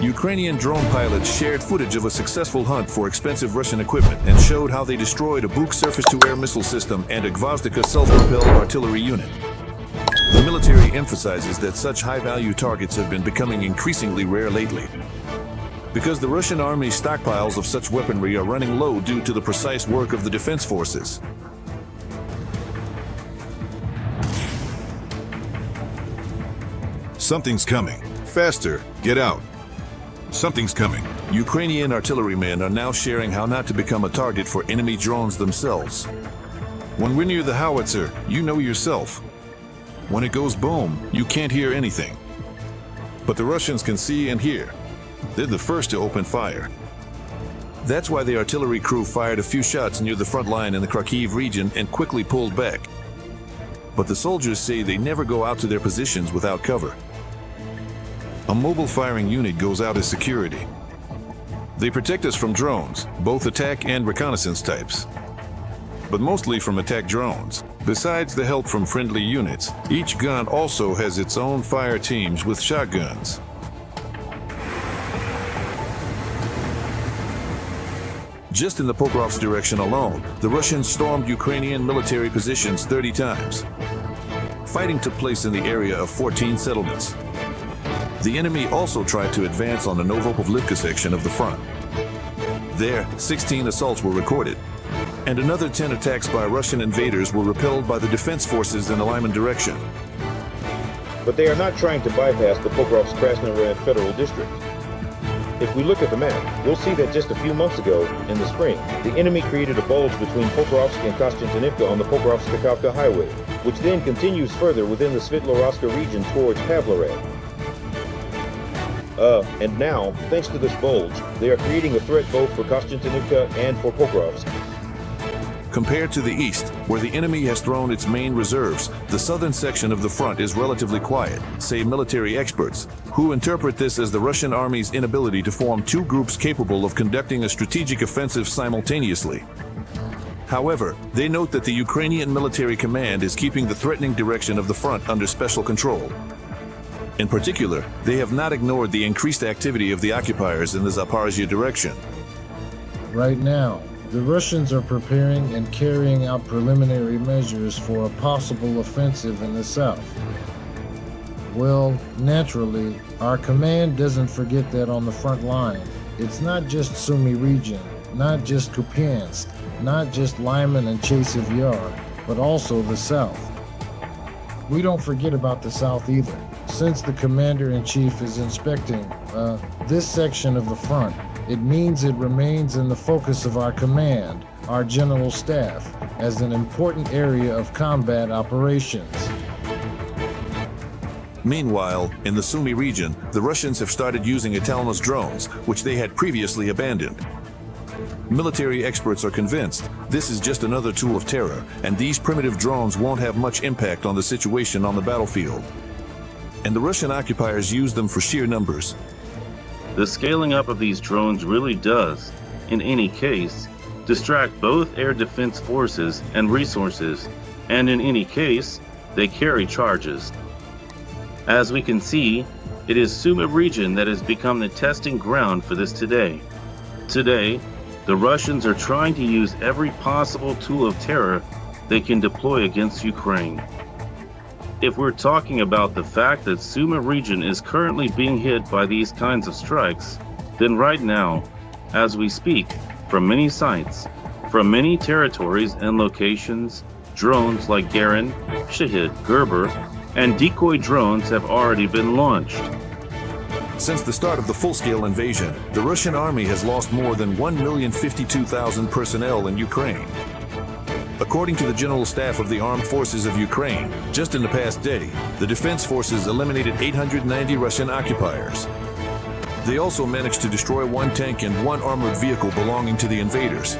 Ukrainian drone pilots shared footage of a successful hunt for expensive Russian equipment and showed how they destroyed a Buk surface-to-air missile system and a Gvozdika self-propelled artillery unit. The military emphasizes that such high-value targets have been becoming increasingly rare lately, because the Russian army's stockpiles of such weaponry are running low due to the precise work of the defense forces. Something's coming. Faster, get out. Something's coming. Ukrainian artillerymen are now sharing how not to become a target for enemy drones themselves. When we're near the howitzer, you know yourself. When it goes boom, you can't hear anything. But the Russians can see and hear. They're the first to open fire. That's why the artillery crew fired a few shots near the front line in the Kharkiv region and quickly pulled back. But the soldiers say they never go out to their positions without cover. A mobile firing unit goes out as security. They protect us from drones, both attack and reconnaissance types, but mostly from attack drones. Besides the help from friendly units, each gun also has its own fire teams with shotguns. Just in the Pokrovsk direction alone, the Russians stormed Ukrainian military positions 30 times. Fighting took place in the area of 14 settlements. The enemy also tried to advance on the Novopovlivka section of the front. There, 16 assaults were recorded, and another 10 attacks by Russian invaders were repelled by the defense forces in the Lyman direction. But they are not trying to bypass the Pokrovsk-Krasnoyarsk Federal District. If we look at the map, we'll see that just a few months ago, in the spring, the enemy created a bulge between Pokrovsk and Kostiantynivka on the Pokrovsk-Kakhovka highway, which then continues further within the Svetlorovsk region towards Pavlorad. And now, thanks to this bulge, they are creating a threat both for Kostiantynivka and for Pokrovsk. Compared to the east, where the enemy has thrown its main reserves, the southern section of the front is relatively quiet, say military experts, who interpret this as the Russian army's inability to form two groups capable of conducting a strategic offensive simultaneously. However, they note that the Ukrainian military command is keeping the threatening direction of the front under special control. In particular, they have not ignored the increased activity of the occupiers in the Zaporizhia direction. Right now, the Russians are preparing and carrying out preliminary measures for a possible offensive in the south. Well, naturally, our command doesn't forget that on the front line, it's not just Sumy region, not just Kupiansk, not just Lyman and Chasev Yar, but also the south. We don't forget about the south either. Since the commander-in-chief is inspecting this section of the front, it means it remains in the focus of our command, our general staff, as an important area of combat operations. Meanwhile, in the Sumy region, the Russians have started using Italnos drones, which they had previously abandoned. Military experts are convinced this is just another tool of terror, and these primitive drones won't have much impact on the situation on the battlefield. And the Russian occupiers use them for sheer numbers. The scaling up of these drones really does, in any case, distract both air defense forces and resources, and in any case, they carry charges. As we can see, it is Sumy region that has become the testing ground for this today. Today, the Russians are trying to use every possible tool of terror they can deploy against Ukraine. If we're talking about the fact that Sumy region is currently being hit by these kinds of strikes, then right now, as we speak, from many sites, from many territories and locations, drones like Garin, Shahid, Gerber, and decoy drones have already been launched. Since the start of the full-scale invasion, the Russian army has lost more than 1,052,000 personnel in Ukraine. According to the General Staff of the Armed Forces of Ukraine, just in the past day, the defense forces eliminated 890 Russian occupiers. They also managed to destroy one tank and one armored vehicle belonging to the invaders.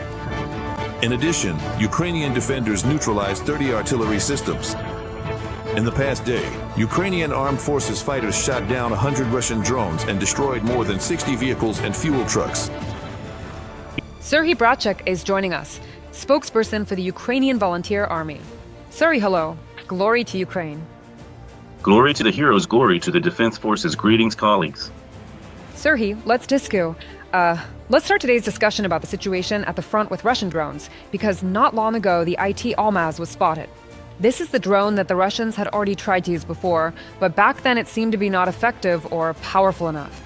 In addition, Ukrainian defenders neutralized 30 artillery systems. In the past day, Ukrainian armed forces fighters shot down 100 Russian drones and destroyed more than 60 vehicles and fuel trucks. Serhiy Brachek is joining us, spokesperson for the Ukrainian Volunteer Army. Serhiy, hello. Glory to Ukraine. Glory to the heroes, glory to the Defense Forces. Greetings, colleagues. Serhiy, let's disco. Let's start today's discussion about the situation at the front with Russian drones, because not long ago the IT Almaz was spotted. This is the drone that the Russians had already tried to use before, but back then it seemed to be not effective or powerful enough.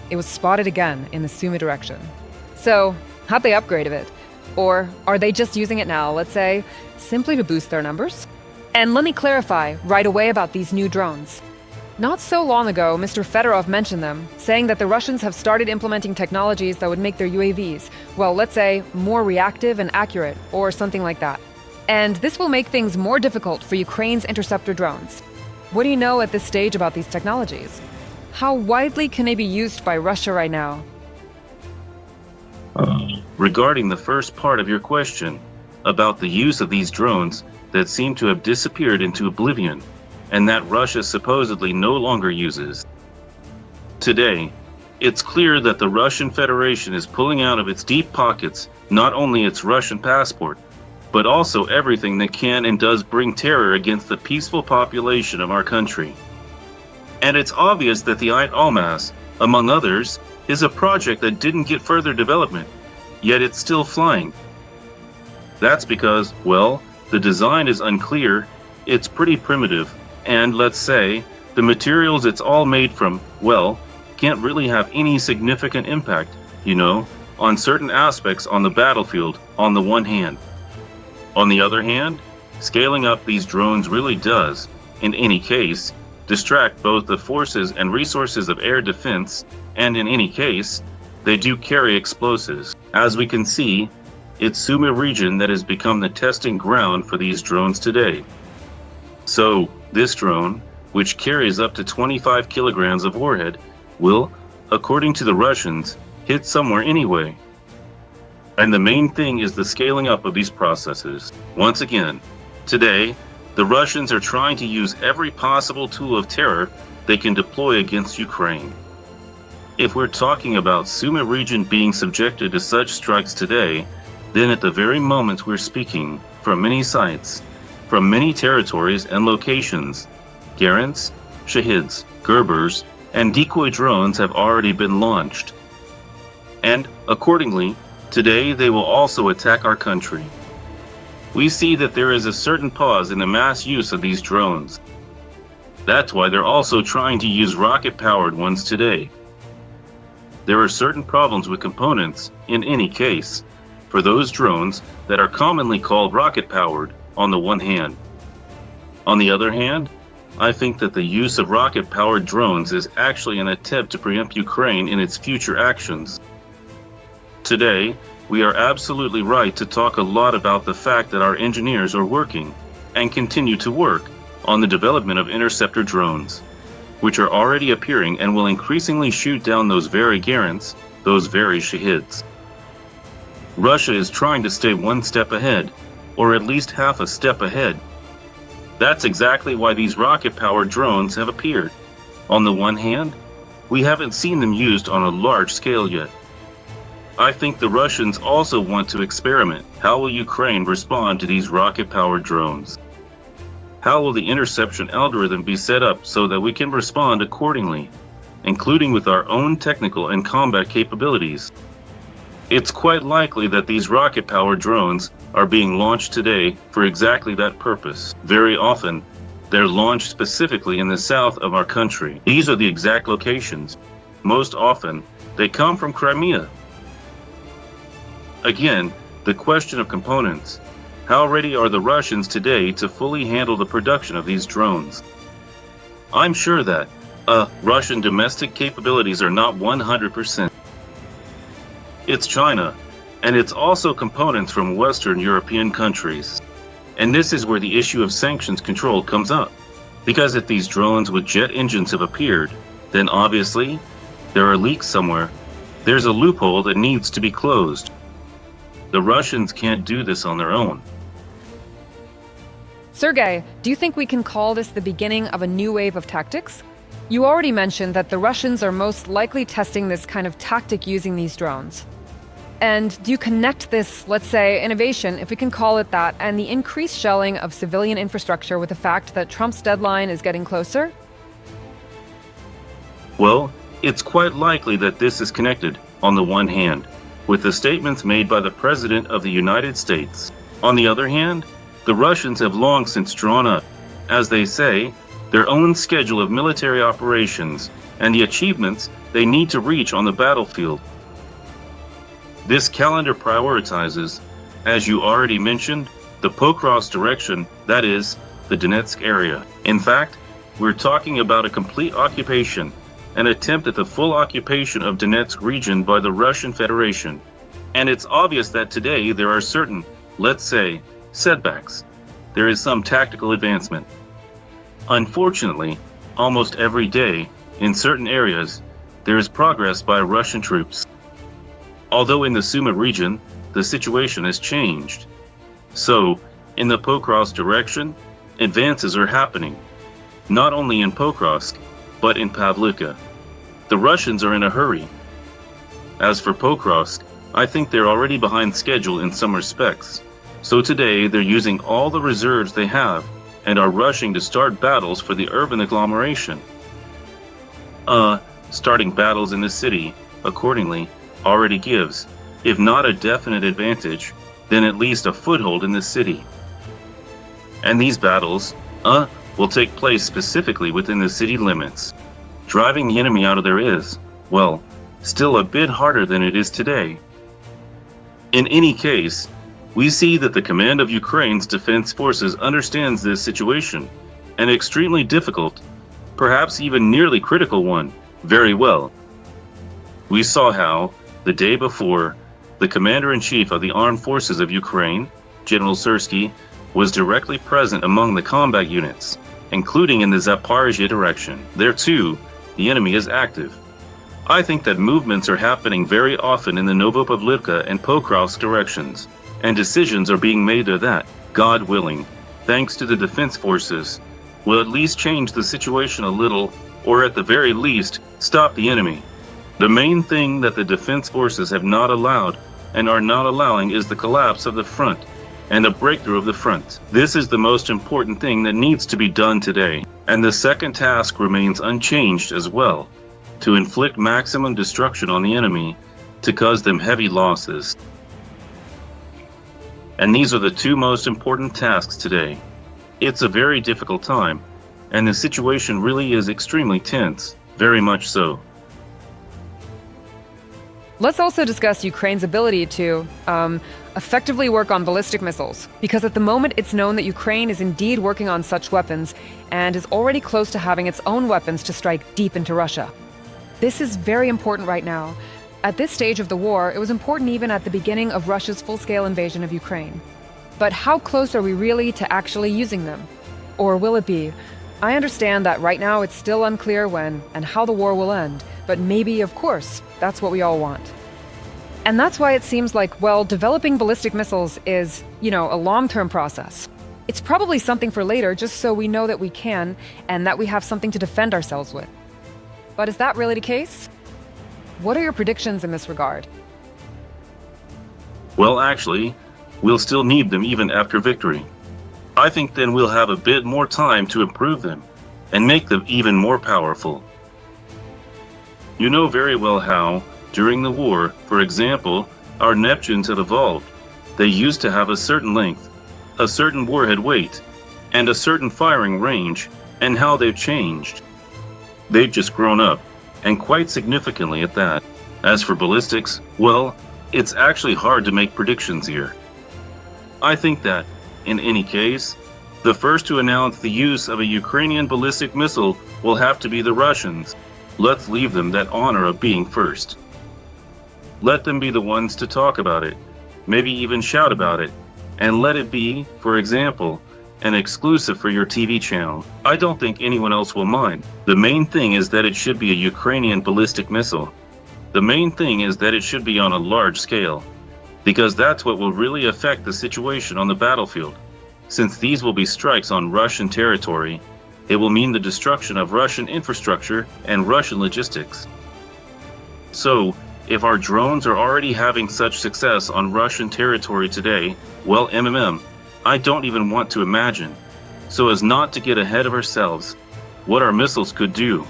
It was spotted again in the Sumy direction. So, how'd they upgrade it? Or are they just using it now, let's say, simply to boost their numbers? And let me clarify right away about these new drones. Not so long ago, Mr. Fedorov mentioned them, saying that the Russians have started implementing technologies that would make their UAVs, well, let's say, more reactive and accurate, or something like that. And this will make things more difficult for Ukraine's interceptor drones. What do you know at this stage about these technologies? How widely can they be used by Russia right now? Regarding the first part of your question about the use of these drones that seem to have disappeared into oblivion and that Russia supposedly no longer uses. Today, it's clear that the Russian Federation is pulling out of its deep pockets not only its Russian passport, but also everything that can and does bring terror against the peaceful population of our country. And it's obvious that the IT Almaz, among others, is a project that didn't get further development, yet it's still flying. That's because, well, the design is unclear, it's pretty primitive, and let's say, the materials it's all made from, well, can't really have any significant impact, on certain aspects on the battlefield on the one hand. On the other hand, scaling up these drones really does, in any case, distract both the forces and resources of air defense, and in any case, they do carry explosives. As we can see, it's Sumy region that has become the testing ground for these drones today. So, this drone, which carries up to 25 kilograms of warhead, will, according to the Russians, hit somewhere anyway. And the main thing is the scaling up of these processes. Once again, today, the Russians are trying to use every possible tool of terror they can deploy against Ukraine. If we're talking about Sumy region being subjected to such strikes today, then at the very moment we're speaking, from many sites, from many territories and locations, Garants, Shahids, Gerbers, and decoy drones have already been launched. And accordingly, today they will also attack our country. We see that there is a certain pause in the mass use of these drones. That's why they're also trying to use rocket-powered ones today. There are certain problems with components, in any case, for those drones that are commonly called rocket-powered on the one hand. On the other hand, I think that the use of rocket-powered drones is actually an attempt to preempt Ukraine in its future actions. Today, we are absolutely right to talk a lot about the fact that our engineers are working, and continue to work, on the development of interceptor drones, which are already appearing and will increasingly shoot down those very Garants, those very Shahids. Russia is trying to stay one step ahead, or at least half a step ahead. That's exactly why these rocket-powered drones have appeared. On the one hand, we haven't seen them used on a large scale yet. I think the Russians also want to experiment. How will Ukraine respond to these rocket-powered drones? How will the interception algorithm be set up so that we can respond accordingly, including with our own technical and combat capabilities? It's quite likely that these rocket-powered drones are being launched today for exactly that purpose. Very often, they're launched specifically in the south of our country. These are the exact locations. Most often, they come from Crimea. Again, the question of components. How ready are the Russians today to fully handle the production of these drones? I'm sure that Russian domestic capabilities are not 100%. It's China, and it's also components from Western European countries. And this is where the issue of sanctions control comes up. Because if these drones with jet engines have appeared, then obviously, there are leaks somewhere. There's a loophole that needs to be closed. The Russians can't do this on their own. Sergei, do you think we can call this the beginning of a new wave of tactics? You already mentioned that the Russians are most likely testing this kind of tactic using these drones. And do you connect this, let's say, innovation, if we can call it that, and the increased shelling of civilian infrastructure with the fact that Trump's deadline is getting closer? Well, It's quite likely that this is connected, on the one hand, with the statements made by the President of the United States. On the other hand, the Russians have long since drawn up, as they say, their own schedule of military operations and the achievements they need to reach on the battlefield. This calendar prioritizes, as you already mentioned, the pokrovsk direction, that is, the Donetsk area. In fact, we're talking about a complete occupation, an attempt at the full occupation of Donetsk region by the Russian Federation. And it's obvious that today there are certain, let's say, setbacks. There is some tactical advancement. Unfortunately, almost every day, in certain areas, there is progress by Russian troops. Although in the Sumy region, the situation has changed. So, in the Pokrovsk direction, advances are happening, not only in Pokrovsk, but in Pavlivka. The Russians are in a hurry. As for Pokrovsk, I think they're already behind schedule in some respects. So today, they're using all the reserves they have and are rushing to start battles for the urban agglomeration. Starting battles in the city, accordingly, already gives, if not a definite advantage, then at least a foothold in the city. And these battles, will take place specifically within the city limits. Driving the enemy out of there is, well, still a bit harder than it is today. In any case, we see that the command of Ukraine's defense forces understands this situation, an extremely difficult, perhaps even nearly critical one, very well. We saw how, the day before, the commander-in-chief of the armed forces of Ukraine, General Syrskyi, was directly present among the combat units, including in the Zaporizhzhia direction. There too, the enemy is active. I think that movements are happening very often in the Novopavlivka and Pokrovsk directions, and decisions are being made there that, God willing, thanks to the defense forces, will at least change the situation a little, or at the very least, stop the enemy. The main thing that the defense forces have not allowed and are not allowing is the collapse of the front and a breakthrough of the front. This is the most important thing that needs to be done today. And the second task remains unchanged as well, to inflict maximum destruction on the enemy, to cause them heavy losses. And these are the two most important tasks today. It's a very difficult time, and the situation really is extremely tense, very much so. Let's also discuss Ukraine's ability to effectively work on ballistic missiles, because at the moment it's known that Ukraine is indeed working on such weapons and is already close to having its own weapons to strike deep into Russia. This is very important right now. At this stage of the war, it was important even at the beginning of Russia's full-scale invasion of Ukraine. But how close are we really to actually using them? Or will it be? I understand that right now it's still unclear when and how the war will end, but maybe, of course, that's what we all want. And that's why it seems like, well, developing ballistic missiles is, a long-term process. It's probably something for later, just so we know that we can, and that we have something to defend ourselves with. But is that really the case? What are your predictions in this regard? Well, actually, we'll still need them even after victory. I think then we'll have a bit more time to improve them and make them even more powerful. You know very well how, during the war, for example, our Neptunes have evolved. They used to have a certain length, a certain warhead weight, and a certain firing range, and how they've changed. They've just grown up, and quite significantly at that. As for ballistics, well, it's actually hard to make predictions here. I think that, in any case, the first to announce the use of a Ukrainian ballistic missile will have to be the Russians. Let's leave them that honor of being first. Let them be the ones to talk about it, maybe even shout about it, and let it be, for example, an exclusive for your TV channel. I don't think anyone else will mind. The main thing is that it should be a Ukrainian ballistic missile. The main thing is that it should be on a large scale, because that's what will really affect the situation on the battlefield. Since these will be strikes on Russian territory, it will mean the destruction of Russian infrastructure and Russian logistics. So, if our drones are already having such success on Russian territory today, well, I don't even want to imagine, so as not to get ahead of ourselves, what our missiles could do.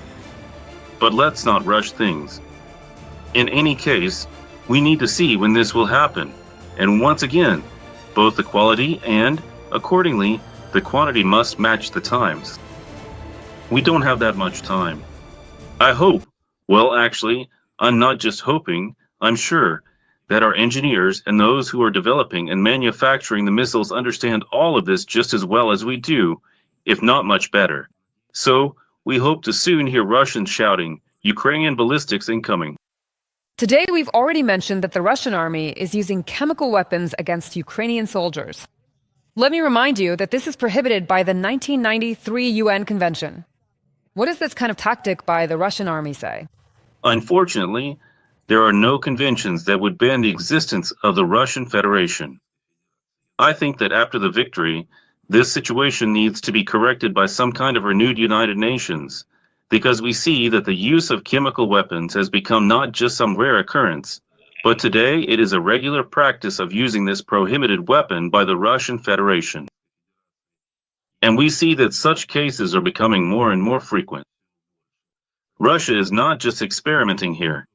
But let's not rush things. In any case, we need to see when this will happen. And once again, both the quality and, accordingly, the quantity must match the times. We don't have that much time. I hope, well actually, I'm not just hoping, I'm sure, that our engineers and those who are developing and manufacturing the missiles understand all of this just as well as we do, if not much better. So, we hope to soon hear Russians shouting, Ukrainian ballistics incoming. Today, we've already mentioned that the Russian army is using chemical weapons against Ukrainian soldiers. Let me remind you that this is prohibited by the 1993 UN Convention. What does this kind of tactic by the Russian army say? Unfortunately, there are no conventions that would ban the existence of the Russian Federation. I think that after the victory, this situation needs to be corrected by some kind of renewed United Nations, because we see that the use of chemical weapons has become not just some rare occurrence, but today it is a regular practice of using this prohibited weapon by the Russian Federation. And we see that such cases are becoming more and more frequent. Russia is not just experimenting here.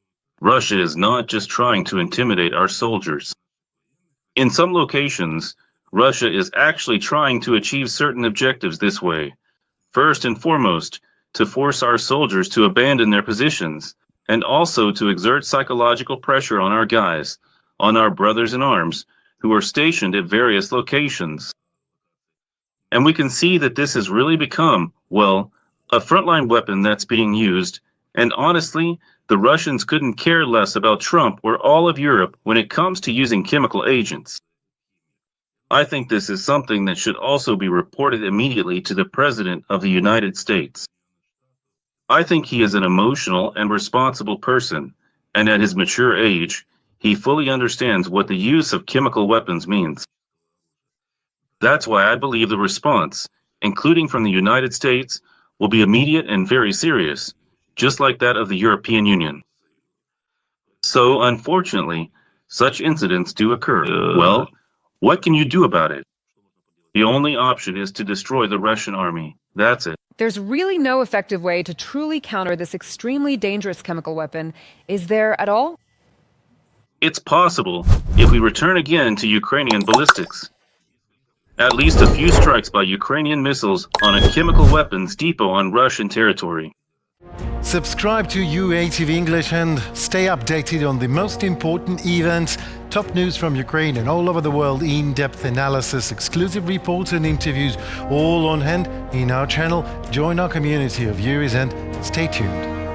Russia is not just trying to intimidate our soldiers. In some locations, Russia is actually trying to achieve certain objectives this way. First and foremost, to force our soldiers to abandon their positions, and also to exert psychological pressure on our guys, on our brothers in arms, who are stationed at various locations. And we can see that this has really become, well, a frontline weapon that's being used, and honestly, the Russians couldn't care less about Trump or all of Europe when it comes to using chemical agents. I think this is something that should also be reported immediately to the President of the United States. I think he is an emotional and responsible person, and at his mature age, he fully understands what the use of chemical weapons means. That's why I believe the response, including from the United States, will be immediate and very serious, just like that of the European Union. So, unfortunately, such incidents do occur. Well, what can you do about it? The only option is to destroy the Russian army. That's it. There's really no effective way to truly counter this extremely dangerous chemical weapon. Is there at all? It's possible if we return again to Ukrainian ballistics. At least a few strikes by Ukrainian missiles on a chemical weapons depot on Russian territory. Subscribe to UATV English and stay updated on the most important events, top news from Ukraine and all over the world, in-depth analysis, exclusive reports and interviews, all on hand in our channel. Join our community of viewers and stay tuned.